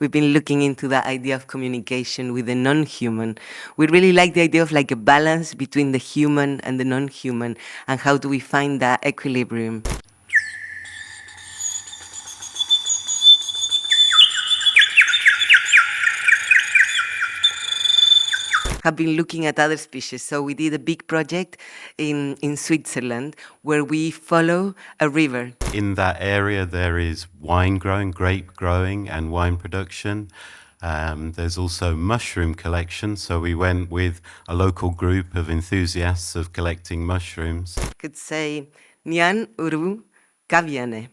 we've been looking into the idea of communication with the non-human. We really like the idea of like a balance between the human and the non-human, and how do we find that equilibrium. Have been looking at other species. So we did a big project in Switzerland where we follow a river. In that area, there is wine growing, grape growing, and wine production. There's also mushroom collection. So we went with a local group of enthusiasts of collecting mushrooms. Could say Nyan Uru Kaviane.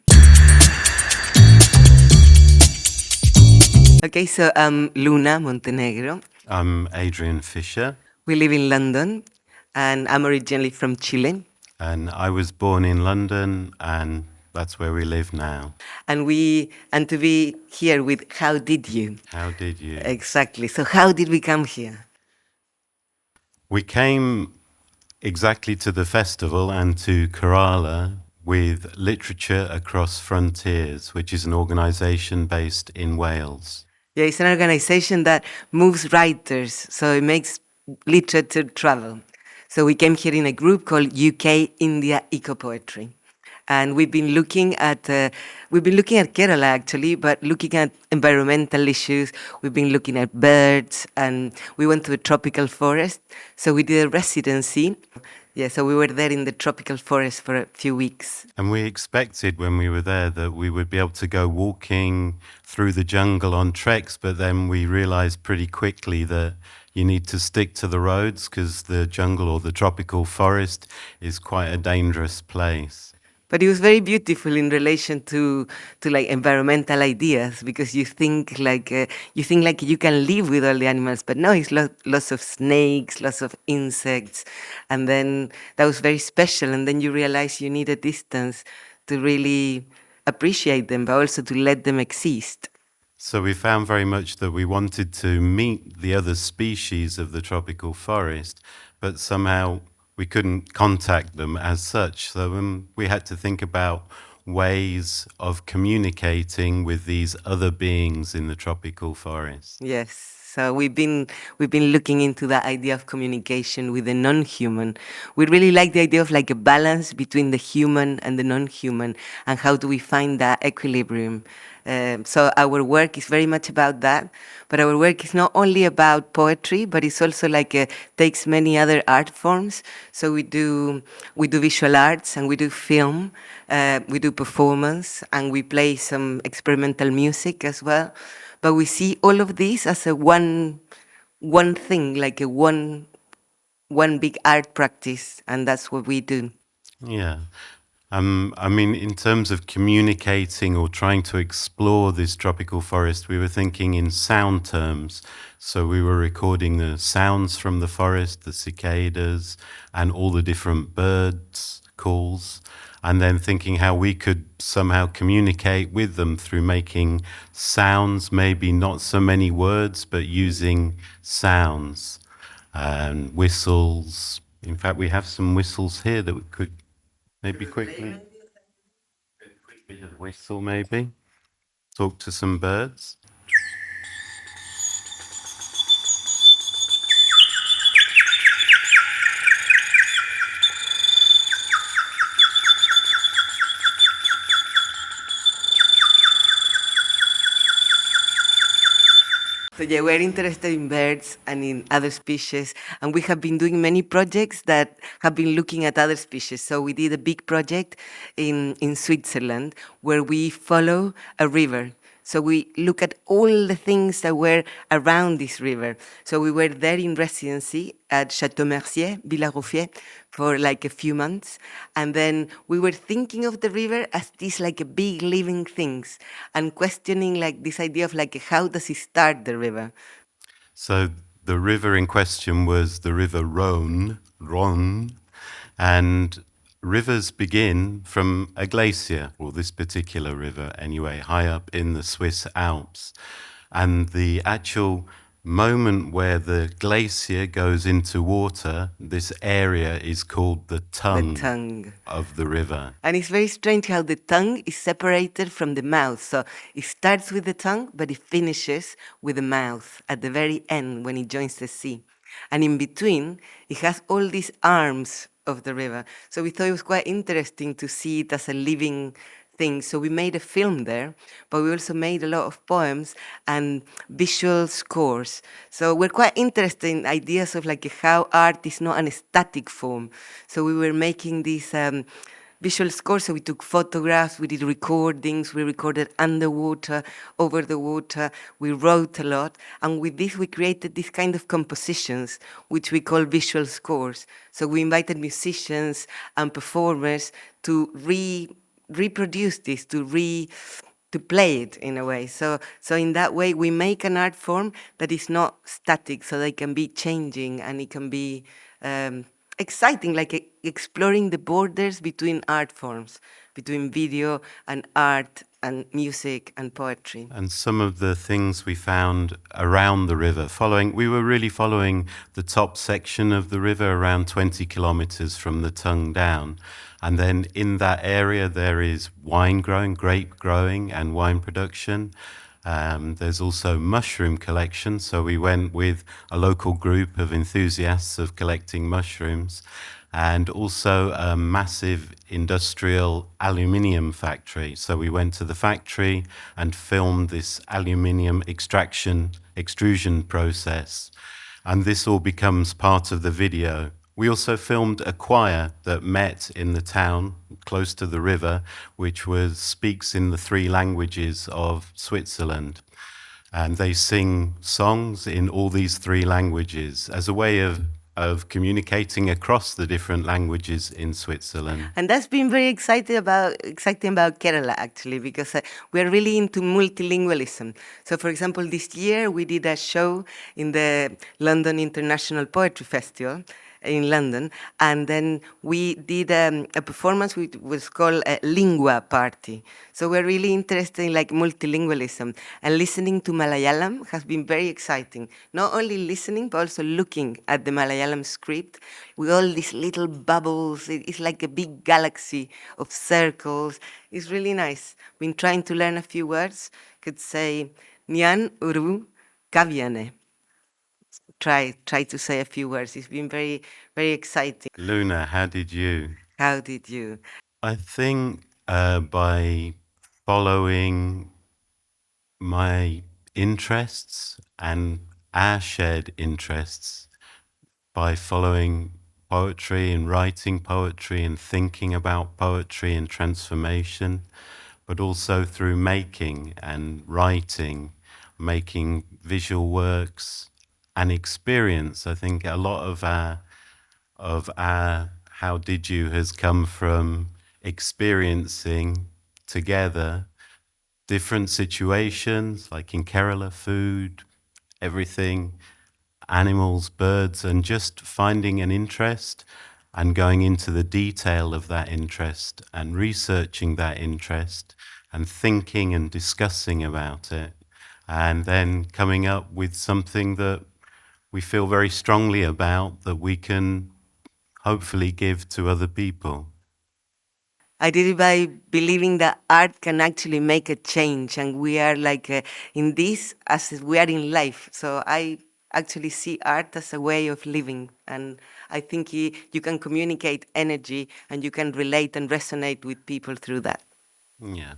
Okay, so Luna, Montenegro. I'm Adrian Fisher. We live in London, and I'm originally from Chile. And I was born in London, and that's where we live now. And to be here with How Did You? How did you? Exactly. So how did we come here? We came exactly to the festival and to Kerala with Literature Across Frontiers, which is an organisation based in Wales. Yeah, it's an organization that moves writers, so it makes literature travel. So we came here in a group called UK India Eco Poetry, and we've been looking at Kerala actually, but looking at environmental issues. We've been looking at birds, and we went to a tropical forest. So we did a residency. Yeah, so we were there in the tropical forest for a few weeks. And we expected when we were there that we would be able to go walking through the jungle on treks, but then we realized pretty quickly that you need to stick to the roads because the jungle or the tropical forest is quite a dangerous place. But it was very beautiful in relation to like environmental ideas, because you think like you can live with all the animals, but no, it's lots of snakes, lots of insects, and then that was very special. And then you realize you need a distance to really appreciate them, but also to let them exist. So we found very much that we wanted to meet the other species of the tropical forest, but somehow we couldn't contact them as such. So we had to think about ways of communicating with these other beings in the tropical forest. Yes. So we've been looking into the idea of communication with the non-human. We really like the idea of like a balance between the human and the non-human, and how do we find that equilibrium. So our work is very much about that, but our work is not only about poetry, but it's also like takes many other art forms. So we do visual arts, and we do film, we do performance, and we play some experimental music as well. But we see all of this as a one thing, like a one big art practice, and that's what we do. Yeah. I mean, in terms of communicating or trying to explore this tropical forest, we were thinking in sound terms. So we were recording the sounds from the forest, the cicadas, and all the different birds' calls, and then thinking how we could somehow communicate with them through making sounds, maybe not so many words, but using sounds and whistles. In fact, we have some whistles here that we could maybe quickly bit of whistle, maybe talk to some birds. So yeah, we're interested in birds and in other species, and we have been doing many projects that have been looking at other species. So we did a big project in Switzerland where we follow a river. So we look at all the things that were around this river. So we were there in residency at Chateau Mercier, Villa-Rouffier, for like a few months. And then we were thinking of the river as these like a big living things, and questioning like this idea of like how does it start, the river? So the river in question was the river Rhône, and rivers begin from a glacier, or this particular river anyway, high up in the Swiss Alps. And the actual moment where the glacier goes into water, this area is called the The tongue tongue. of the river. And it's very strange how the tongue is separated from the mouth. So it starts with the tongue, but it finishes with the mouth at the very end when it joins the sea. And in between, it has all these arms of the river. So we thought it was quite interesting to see it as a living thing. So we made a film there, but we also made a lot of poems and visual scores. So we're quite interested in ideas of like how art is not an static form. So we were making these visual scores. So we took photographs, we did recordings, we recorded underwater, over the water, we wrote a lot. And with this, we created this kind of compositions, which we call visual scores. So we invited musicians and performers to reproduce this, to play it in a way. So in that way, we make an art form that is not static, so they can be changing and it can be exciting, like exploring the borders between art forms, between video and art and music and poetry. And some of the things we found around the river, we were really following the top section of the river around 20 kilometers from the tongue down. And then in that area, there is wine growing, grape growing, and wine production. There's also mushroom collection. So we went with a local group of enthusiasts of collecting mushrooms, and also a massive industrial aluminium factory. So we went to the factory and filmed this aluminium extrusion process. And this all becomes part of the video. We also filmed a choir that met in the town close to the river, which speaks in the 3 languages of Switzerland. And they sing songs in all these 3 languages as a way of communicating across the different languages in Switzerland. And that's been very exciting about Kerala, actually, because we're really into multilingualism. So, for example, this year we did a show in the London International Poetry Festival in London, and then we did a performance which was called a Lingua Party. So we're really interested in like multilingualism, and listening to Malayalam has been very exciting. Not only listening, but also looking at the Malayalam script with all these little bubbles. It's like a big galaxy of circles. It's really nice. Been trying to learn a few words. Could say Nyan Uru Kaviane. Try to say a few words. It's been very exciting. Luna, how did you? How did you? I think by following my interests and our shared interests, by following poetry and writing poetry and thinking about poetry and transformation, but also through making and writing, making visual works and experience. I think a lot of our how did you has come from experiencing together different situations, like in Kerala, food, everything, animals, birds, and just finding an interest and going into the detail of that interest and researching that interest and thinking and discussing about it, and then coming up with something that we feel very strongly about that we can hopefully give to other people. I did it by believing that art can actually make a change, and we are like in this as we are in life. So I actually see art as a way of living, and I think you can communicate energy and you can relate and resonate with people through that. Yeah.